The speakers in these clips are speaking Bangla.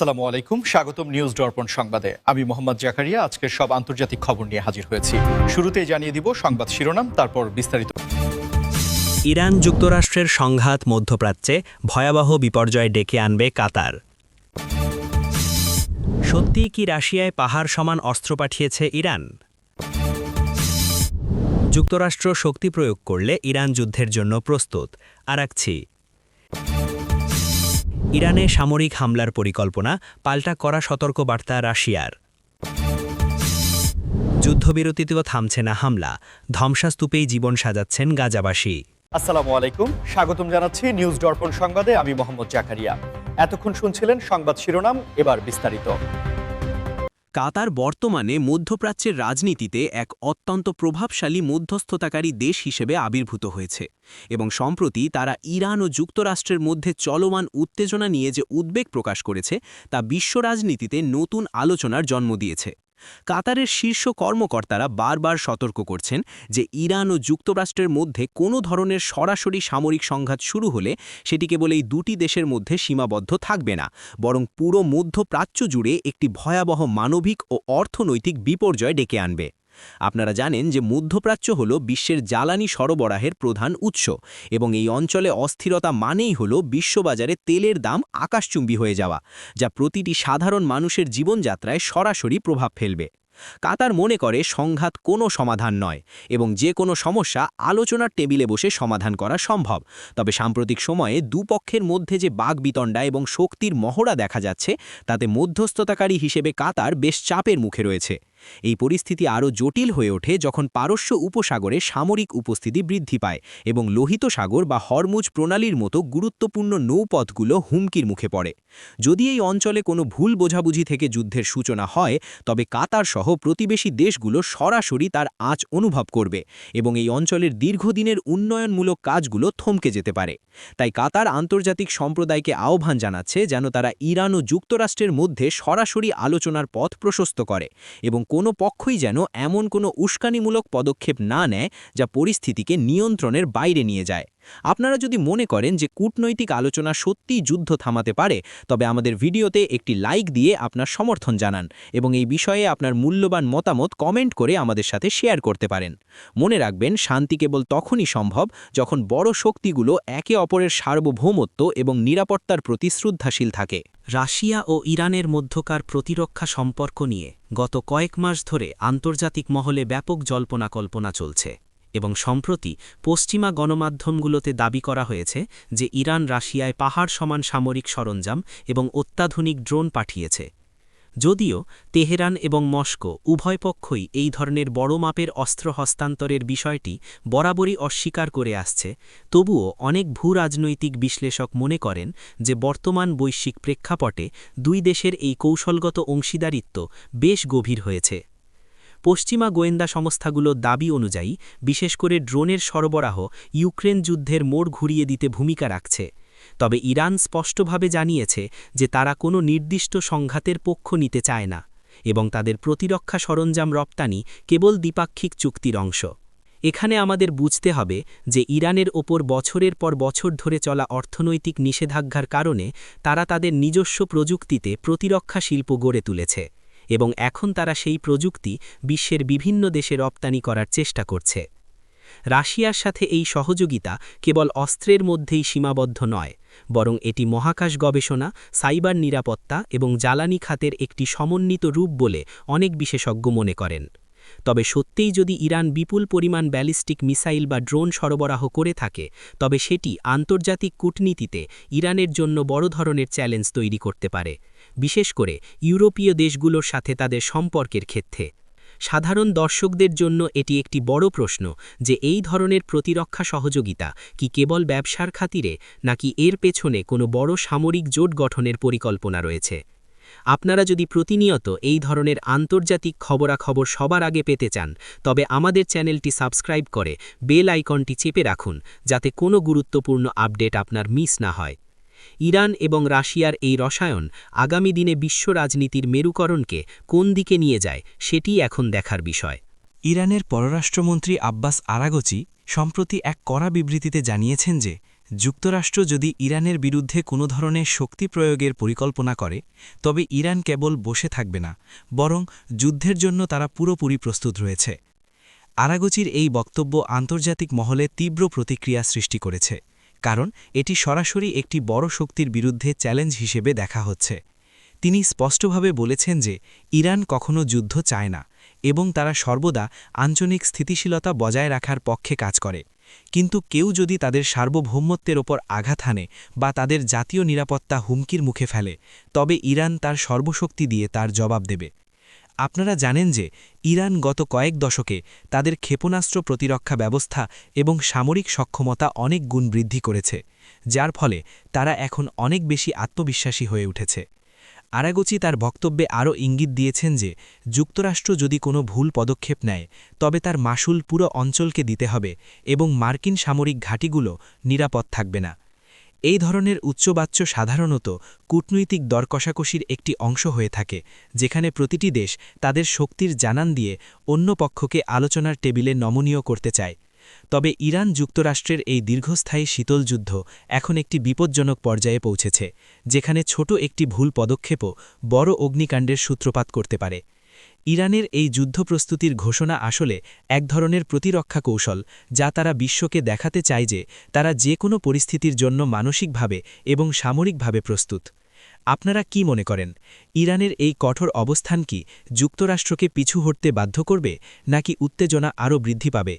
আসসালামু আলাইকুম, স্বাগতম নিউজ দর্পণ সংবাদে। আমি মোহাম্মদ জাকারিয়া আজকের সব আন্তর্জাতিক খবর নিয়ে হাজির হয়েছি। শুরুতেই জানিয়ে দিব সংবাদ শিরোনাম, তারপর বিস্তারিত। ইরান যুক্তরাষ্ট্রের সংঘাত মধ্যপ্রাচ্যে ভয়াবহ বিপর্যয় ডেকে আনবে কাতার। সত্যিই কি রাশিয়ায় পাহাড় সমান অস্ত্র পাঠিয়েছে ইরান? যুক্তরাষ্ট্র শক্তি প্রয়োগ করলে ইরান যুদ্ধের জন্য প্রস্তুত। আরাকছি ইরানে সামরিক হামলার পরিকল্পনা, পাল্টা করা সতর্কবার্তা রাশিয়ার। যুদ্ধবিরতিতেও থামছে না হামলা, ধ্বংসাস্তূপেই জীবন সাজাচ্ছেন গাজাবাসী। আসসালামু আলাইকুম, স্বাগতম জানাচ্ছি নিউজ দর্পণ সংবাদে। আমি মোহাম্মদ জাকারিয়া। এতক্ষণ শুনছিলেন সংবাদ শিরোনাম, এবার বিস্তারিত। কাতার বর্তমানে মধ্যপ্রাচ্যের রাজনীতিতে এক অত্যন্ত প্রভাবশালী মধ্যস্থতাকারী দেশ হিসেবে আবির্ভূত হয়েছে এবং সম্প্রতি তারা ইরান ও যুক্তরাষ্ট্রের মধ্যে চলমান উত্তেজনা নিয়ে যে উদ্বেগ প্রকাশ করেছে তা বিশ্ব রাজনীতিতে নতুন আলোচনার জন্ম দিয়েছে। কাতারের শীর্ষ কর্মকর্তারা বারবার সতর্ক করছেন যে ইরান ও যুক্তরাষ্ট্রের মধ্যে কোনো ধরনের সরাসরি সামরিক সংঘাত শুরু হলে সেটি কেবল এই দুটি দেশের মধ্যে সীমাবদ্ধ থাকবে না, বরং পুরো মধ্যপ্রাচ্য জুড়ে একটি ভয়াবহ মানবিক ও অর্থনৈতিক বিপর্যয় ডেকে আনবে। আপনারা জানেন যে মধ্যপ্রাচ্য হল বিশ্বের জ্বালানি সরবরাহের প্রধান উৎস এবং এই অঞ্চলে অস্থিরতা মানেই হল বিশ্ববাজারে তেলের দাম আকাশচুম্বী হয়ে যাওয়া, যা প্রতিটি সাধারণ মানুষের জীবনযাত্রায় সরাসরি প্রভাব ফেলবে। কাতার মনে করে সংঘাত কোনো সমাধান নয় এবং যে কোনো সমস্যা আলোচনার টেবিলে বসে সমাধান করা সম্ভব। তবে সাম্প্রতিক সময়ে দুপক্ষের মধ্যে যে বাগবিতণ্ডা এবং শক্তির মহড়া দেখা যাচ্ছে, তাতে মধ্যস্থতাকারী হিসেবে কাতার বেশ চাপের মুখে রয়েছে। এই পরিস্থিতি আরও জটিল হয়ে ওঠে যখন পারস্য উপসাগরে সামরিক উপস্থিতি বৃদ্ধি পায় এবং লোহিত সাগর বা হরমুজ প্রণালীর মতো গুরুত্বপূর্ণ নৌপথগুলো হুমকির মুখে পড়ে। যদি এই অঞ্চলে কোনো ভুল বোঝাবুঝি থেকে যুদ্ধের সূচনা হয়, তবে কাতার সহ প্রতিবেশী দেশগুলো সরাসরি তার আঁচ অনুভব করবে এবং এই অঞ্চলের দীর্ঘদিনের উন্নয়নমূলক কাজগুলো থমকে যেতে পারে। তাই কাতার আন্তর্জাতিক সম্প্রদায়কে আহ্বান জানাচ্ছে যেন তারা ইরান ও যুক্তরাষ্ট্রের মধ্যে সরাসরি আলোচনার পথ প্রশস্ত করে এবং কোনো পক্ষই যেন এমন কোনো উস্কানিমূলক পদক্ষেপ না নেয় যা পরিস্থিতিকে নিয়ন্ত্রণের বাইরে নিয়ে যায়। আপনারা যদি মনে করেন যে কূটনৈতিক আলোচনা সত্যিই যুদ্ধ থামাতে পারে, তবে আমাদের ভিডিওতে একটি লাইক দিয়ে আপনার সমর্থন জানান এবং এই বিষয়ে আপনার মূল্যবান মতামত কমেন্ট করে আমাদের সাথে শেয়ার করতে পারেন। মনে রাখবেন, শান্তি কেবল তখনই সম্ভব যখন বড় শক্তিগুলো একে অপরের সার্বভৌমত্ব এবং নিরাপত্তার প্রতি শ্রদ্ধাশীল থাকে। রাশিয়া ও ইরানের মধ্যকার প্রতিরক্ষা সম্পর্ক নিয়ে গত কয়েক মাস ধরে আন্তর্জাতিক মহলে ব্যাপক জল্পনা-কল্পনা চলছে এবং সম্প্রতি পশ্চিমা গণমাধ্যমগুলোতে দাবি করা হয়েছে যে ইরান রাশিয়ায় পাহাড় সমান সামরিক সরঞ্জাম এবং অত্যাধুনিক ড্রোন পাঠিয়েছে। যদিও তেহরান এবং মস্কো উভয় পক্ষই এই ধরনের বড় মাপের অস্ত্র হস্তান্তরের বিষয়টি বরাবরই অস্বীকার করে আসছে, তবুও অনেক ভূরাজনৈতিক বিশ্লেষক মনে করেন যে বর্তমান বৈশ্বিক প্রেক্ষাপটে দুই দেশের এই কৌশলগত অংশীদারিত্ব বেশ গভীর হয়েছে। পশ্চিমা গোয়েন্দা সংস্থাগুলোর দাবি অনুযায়ী বিশেষ করে ড্রোনের সরবরাহ ইউক্রেন যুদ্ধের মোড় ঘুরিয়ে দিতে ভূমিকা রাখছে। তবে ইরান স্পষ্টভাবে জানিয়েছে যে তারা কোনো নির্দিষ্ট সংঘাতের পক্ষ নিতে চায় না এবং তাদের প্রতিরক্ষা সরঞ্জাম রপ্তানি কেবল দ্বিপাক্ষিক চুক্তির অংশ। এখানে আমাদের বুঝতে হবে যে ইরানের ওপর বছরের পর বছর ধরে চলা অর্থনৈতিক নিষেধাজ্ঞার কারণে তারা তাদের নিজস্ব প্রযুক্তিতে প্রতিরক্ষা শিল্প গড়ে তুলেছে এবং এখন তারা সেই প্রযুক্তি বিশ্বের বিভিন্ন দেশে রপ্তানি করার চেষ্টা করছে। রাশিয়ার সাথে এই সহযোগিতা কেবল অস্ত্রের মধ্যেই সীমাবদ্ধ নয়, বরং এটি মহাকাশ গবেষণা, সাইবার নিরাপত্তা এবং জ্বালানি খাতের একটি সমন্বিত রূপ বলে অনেক বিশেষজ্ঞ মনে করেন। তবে সত্যিই যদি ইরান বিপুল পরিমাণ ব্যালিস্টিক মিসাইল বা ড্রোন সরবরাহ করে থাকে, তবে সেটি আন্তর্জাতিক কূটনীতিতে ইরানের জন্য বড় ধরনের চ্যালেঞ্জ তৈরি করতে পারে, বিশেষ করে ইউরোপীয় দেশগুলোর সাথে তাদের সম্পর্কের ক্ষেত্রে। সাধারণ দর্শকদের জন্য এটি একটি বড় প্রশ্ন যে এই ধরনের প্রতিরক্ষা সহযোগিতা কি কেবল ব্যবসার খাতিরে, নাকি এর পেছনে কোনো বড় সামরিক জোট গঠনের পরিকল্পনা রয়েছে। আপনারা যদি প্রতিনিয়ত এই ধরনের আন্তর্জাতিক খবরাখবর সবার আগে পেতে চান, তবে আমাদের চ্যানেলটি সাবস্ক্রাইব করে বেল আইকনটি চেপে রাখুন যাতে কোনো গুরুত্বপূর্ণ আপডেট আপনার মিস না হয়। ইরান এবং রাশিয়ার এই রসায়ন আগামী দিনে বিশ্ব রাজনীতির মেরুকরণকে কোন দিকে নিয়ে যায় সেটি এখন দেখার বিষয়। ইরানের পররাষ্ট্রমন্ত্রী আব্বাস আরাগচি সম্প্রতি এক কড়া বিবৃতিতে জানিয়েছেন যে যুক্তরাষ্ট্র যদি ইরানের বিরুদ্ধে কোনো ধরনের শক্তি প্রয়োগের পরিকল্পনা করে তবে ইরান কেবল বসে থাকবে না, বরং যুদ্ধের জন্য তারা পুরোপুরি প্রস্তুত রয়েছে। আরাগচির এই বক্তব্য আন্তর্জাতিক মহলে তীব্র প্রতিক্রিয়া সৃষ্টি করেছে, কারণ এটি সরাসরি একটি বড় শক্তির বিরুদ্ধে চ্যালেঞ্জ হিসেবে দেখা হচ্ছে। তিনি স্পষ্টভাবে বলেছেন যে ইরান কখনো যুদ্ধ চায় না এবং তারা সর্বদা আঞ্চলিক স্থিতিশীলতা বজায় রাখার পক্ষে কাজ করে। কিন্তু কেউ যদি তাদের সার্বভৌমত্বের ওপর আঘাত হানে বা তাদের জাতীয় নিরাপত্তা হুমকির মুখে ফেলে, তবে ইরান তার সর্বশক্তি দিয়ে তার জবাব দেবে। আপনারা জানেন যে ইরান গত কয়েক দশকে তাদের ক্ষেপণাস্ত্র প্রতিরক্ষা ব্যবস্থা এবং সামরিক সক্ষমতা অনেক গুণ বৃদ্ধি করেছে, যার ফলে তারা এখন অনেক বেশি আত্মবিশ্বাসী হয়ে উঠেছে। আরাগচি তার বক্তব্যে আরও ইঙ্গিত দিয়েছেন যে যুক্তরাষ্ট্র যদি কোনো ভুল পদক্ষেপ নেয় তবে তার মাশুল পুরো অঞ্চলকে দিতে হবে এবং মার্কিন সামরিক ঘাঁটিগুলো নিরাপদ থাকবে না। এই ধরনের উচ্চবাচ্য সাধারণত কূটনৈতিক দরকষাকষির একটি অংশ হয়ে থাকে, যেখানে প্রতিটি দেশ তাদের শক্তির জানান দিয়ে অন্য পক্ষকে আলোচনার টেবিলে নমনীয় করতে চায়। তবে ইরান যুক্তরাষ্ট্রের এই দীর্ঘস্থায়ী শীতল যুদ্ধ এখন একটি বিপজ্জনক পর্যায়ে পৌঁছেছে, যেখানে ছোট একটি ভুল পদক্ষেপও বড় অগ্নিকাণ্ডের সূত্রপাত করতে পারে। ইরানের এই যুদ্ধ প্রস্তুতির ঘোষণা আসলে এক ধরনের প্রতিরক্ষা কৌশল, যা তারা বিশ্বকে দেখাতে চায় যে তারা যে কোনো পরিস্থিতির জন্য মানসিকভাবে এবং সামরিকভাবে প্রস্তুত। আপনারা কি মনে করেন, ইরানের এই কঠোর অবস্থান কি যুক্তরাষ্ট্রকে পিছু হটতে বাধ্য করবে, নাকি উত্তেজনা আরও বৃদ্ধি পাবে?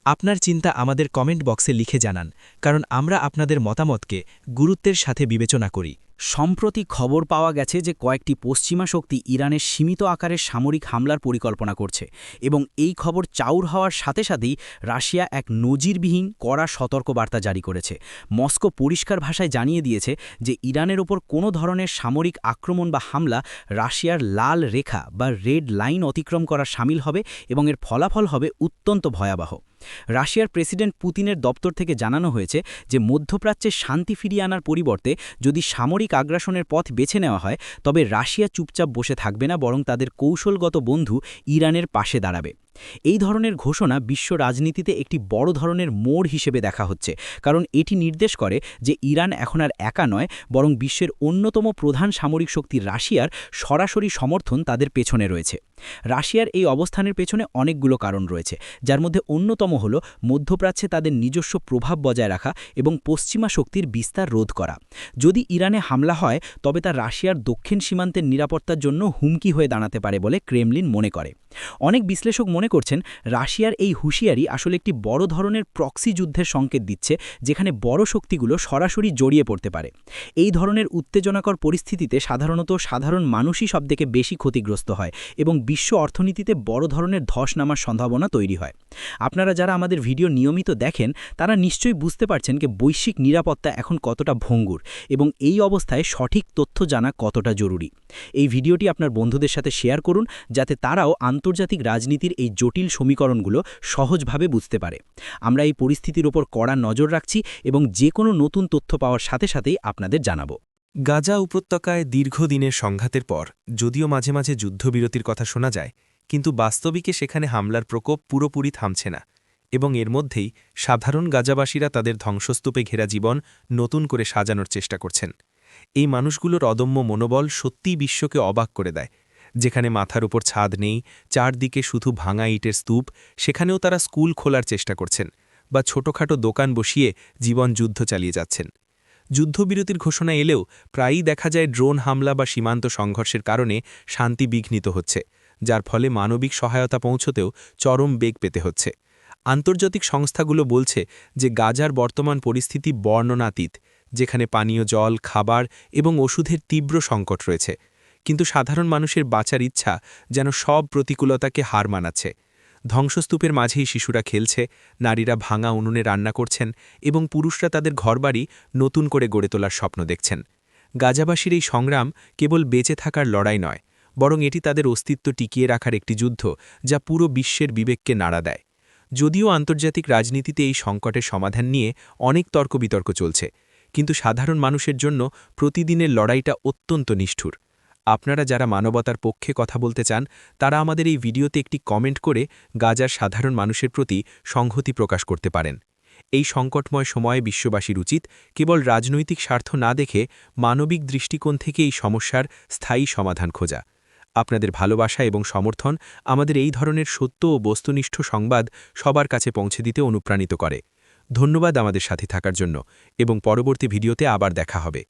আপনার চিন্তা আমাদের কমেন্ট বক্সে লিখে জানান, কারণ আমরা আপনাদের মতামতকে গুরুত্বের সাথে বিবেচনা করি। সম্প্রতি খবর পাওয়া গেছে যে কয়েকটি পশ্চিমা শক্তি ইরানের সীমিত আকারের সামরিক হামলার পরিকল্পনা করছে, এবং এই খবর চাউর হওয়ার সাথে সাথেই রাশিয়া এক নজিরবিহীন কড়া সতর্কবার্তা জারি করেছে। মস্কো পরিষ্কার ভাষায় জানিয়ে দিয়েছে যে ইরানের ওপর কোনো ধরনের সামরিক আক্রমণ বা হামলা রাশিয়ার লাল রেখা বা রেড লাইন অতিক্রম করা শামিল হবে এবং এর ফলাফল হবে অত্যন্ত ভয়াবহ। রাশিয়ার প্রেসিডেন্ট পুতিনের দপ্তর থেকে জানানো হয়েছে যে মধ্যপ্রাচ্যে শান্তি ফিরিয়ে আনার পরিবর্তে যদি সামরিক আগ্রাসনের পথ বেছে নেওয়া হয়, তবে রাশিয়া চুপচাপ বসে থাকবে না, বরং তাদের কৌশলগত বন্ধু ইরানের পাশে দাঁড়াবে। এই ধরনের ঘোষণা বিশ্ব রাজনীতিতে একটি বড় ধরনের মোড় হিসেবে দেখা হচ্ছে, কারণ এটি নির্দেশ করে যে ইরান এখন আর একা নয়, বরং বিশ্বের অন্যতম প্রধান সামরিক শক্তি রাশিয়ার সরাসরি সমর্থন তাদের পেছনে রয়েছে। রাশিয়ার এই অবস্থানের পেছনে অনেকগুলো কারণ রয়েছে, যার মধ্যে অন্যতম হল মধ্যপ্রাচ্যে তাদের নিজস্ব প্রভাব বজায় রাখা এবং পশ্চিমা শক্তির বিস্তার রোধ করা। যদি ইরানে হামলা হয় তবে তা রাশিয়ার দক্ষিণ সীমান্তের নিরাপত্তার জন্য হুমকি হয়ে দাঁড়াতে পারে বলে ক্রেমলিন মনে করে। অনেক বিশ্লেষক মনে করছেন রাশিয়ার এই হুঁশিয়ারি আসলে একটি বড় ধরনের প্রক্সি যুদ্ধের সংকেত দিচ্ছে, যেখানে বড় শক্তিগুলো সরাসরি জড়িয়ে পড়তে পারে। এই ধরনের উত্তেজনাকর পরিস্থিতিতে সাধারণ মানুষই সবথেকে বেশি ক্ষতিগ্রস্ত হয় এবং বিশ্ব অর্থনীতিতে বড় ধরনের ধস নামার সম্ভাবনা তৈরি হয়। আপনারা যারা আমাদের ভিডিও নিয়মিত দেখেন তারা নিশ্চয়ই বুঝতে পারছেন যে বৈশ্বিক নিরাপত্তা এখন কতটা ভঙ্গুর এবং এই অবস্থায় সঠিক তথ্য জানা কতটা জরুরি। এই ভিডিওটি আপনার বন্ধুদের সাথে শেয়ার করুন, যাতে তারাও আন্তর্জাতিক রাজনীতির এই জটিল সমীকরণগুলো সহজভাবে বুঝতে পারে। আমরা এই পরিস্থিতির ওপর কড়া নজর রাখছি এবং যে কোনো নতুন তথ্য পাওয়ার সাথে সাথেই আপনাদের জানাবো। গাজা উপত্যকায় দীর্ঘদিনের সংঘাতের পর যদিও মাঝে মাঝে যুদ্ধবিরতির কথা শোনা যায়, কিন্তু বাস্তবিকে সেখানে হামলার প্রকোপ পুরোপুরি থামছে না, এবং এর মধ্যেই সাধারণ গাজাবাসীরা তাদের ধ্বংসস্তূপে ঘেরা জীবন নতুন করে সাজানোর চেষ্টা করছেন। এই মানুষগুলোর অদম্য মনোবল সত্যিই বিশ্বকে অবাক করে দেয়। যেখানে মাথার উপর ছাদ নেই, চারদিকে শুধু ভাঙা ইটের স্তূপ, সেখানেও তারা স্কুল খোলার চেষ্টা করছেন বা ছোটখাটো দোকান বসিয়ে জীবন যুদ্ধ চালিয়ে যাচ্ছেন। যুদ্ধবিরতির ঘোষণা এলেও প্রায়ই দেখা যায় ড্রোন হামলা বা সীমান্ত সংঘর্ষের কারণে শান্তি বিঘ্নিত হচ্ছে, যার ফলে মানবিক সহায়তা পৌঁছতেও চরম বেগ পেতে হচ্ছে। আন্তর্জাতিক সংস্থাগুলো বলছে যে গাজার বর্তমান পরিস্থিতি বর্ণনাতীত, যেখানে পানীয় জল, খাবার এবং ওষুধের তীব্র সংকট রয়েছে, কিন্তু সাধারণ মানুষের বাঁচার ইচ্ছা যেন সব প্রতিকূলতাকে হার মানাচ্ছে। ধ্বংসস্তূপের মাঝেই শিশুরা খেলছে, নারীরা ভাঙা উনুনে রান্না করছেন এবং পুরুষরা তাদের ঘরবাড়ি নতুন করে গড়ে তোলার স্বপ্ন দেখছেন। গাজাবাসীর এই সংগ্রাম কেবল বেঁচে থাকার লড়াই নয়, বরং এটি তাদের অস্তিত্ব টিকিয়ে রাখার একটি যুদ্ধ, যা পুরো বিশ্বের বিবেককে নাড়া দেয়। যদিও আন্তর্জাতিক রাজনীতিতে এই সংকটের সমাধান নিয়ে অনেক তর্ক-বিতর্ক চলছে, কিন্তু সাধারণ মানুষের জন্য প্রতিদিনের লড়াইটা অত্যন্ত নিষ্ঠুর। আপনারা যারা মানবতার পক্ষে কথা বলতে চান তারা আমাদের এই ভিডিওতে একটি কমেন্ট করে গাজার সাধারণ মানুষের প্রতি সংহতি প্রকাশ করতে পারেন। এই সংকটময় সময়ে বিশ্ববাসীর উচিত কেবল রাজনৈতিক স্বার্থ না দেখে মানবিক দৃষ্টিকোণ থেকে এই সমস্যার স্থায়ী সমাধান খোঁজা। আপনাদের ভালোবাসা এবং সমর্থন আমাদের এই ধরনের সত্য ও বস্তুনিষ্ঠ সংবাদ সবার কাছে পৌঁছে দিতে অনুপ্রাণিত করে। ধন্যবাদ আমাদের সাথে থাকার জন্য এবং পরবর্তী ভিডিওতে আবার দেখা হবে।